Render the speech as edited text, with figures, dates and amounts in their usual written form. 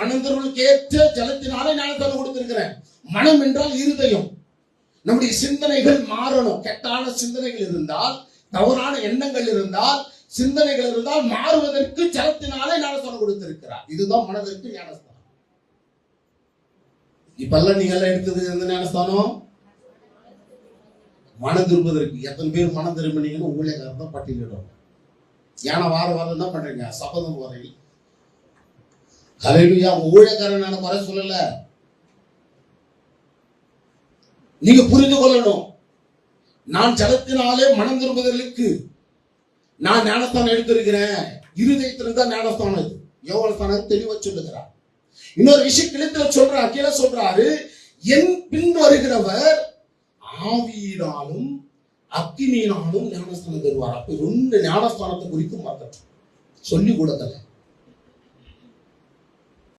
மனம் திரும்பலுக்கு ஏற்ற ஜலத்தினாலே ஞானஸ்தானம் கொடுத்திருக்கிறேன். மனம் என்றால் இருதயம். நம்முடைய சிந்தனைகள் மாறணும். கெட்டான சிந்தனைகள் இருந்தால், தவறான எண்ணங்கள் இருந்தால், சிந்தனைகள் இருந்தால் மாறுவதற்கு ஜலத்தினாலே ஞானஸ்தானம் கொடுத்திருக்கிறார். இதுதான் மனதிற்கு ஞானஸ்தானம். இப்பெல்லாம் நீங்க எல்லாம் எடுத்தது எந்த ஞானஸ்தானம்? மனம் திரும்புவதற்கு. எத்தனை பேர் மனம் திரும்பினீங்கன்னு ஊழியக்காரர் தான் பட்டியலிடும். ஏன்னா வாரம் என்ன பண்றீங்க? சபதம் வரையில் ஹல்லேலூயா. ஊழியக்காரன் நான் குறை சொல்லல, நீங்க புரிந்து கொள்ளணும். நான் ஜலத்தினாலே மனம் திரும்புவதற்கு நான் ஞானஸ்தானம் எடுத்திருக்கிறேன். இருதயத்திலிருந்து தான் ஞானஸ்தானம். இது யோவான் தெளிவா சொல்லுகிறார். இன்னொரு விஷயம் கிளத்துல சொல்றார், கீழே சொல்றாரு, என் பின் வருகிறவர் ஆவியினாலும் அக்கினியினாலும் ஞானஸ்தானம் தருவார். அப்ப 2 ஞானஸ்தானத்தை குறித்து மாற்றம் சொல்லி கொடுக்கல.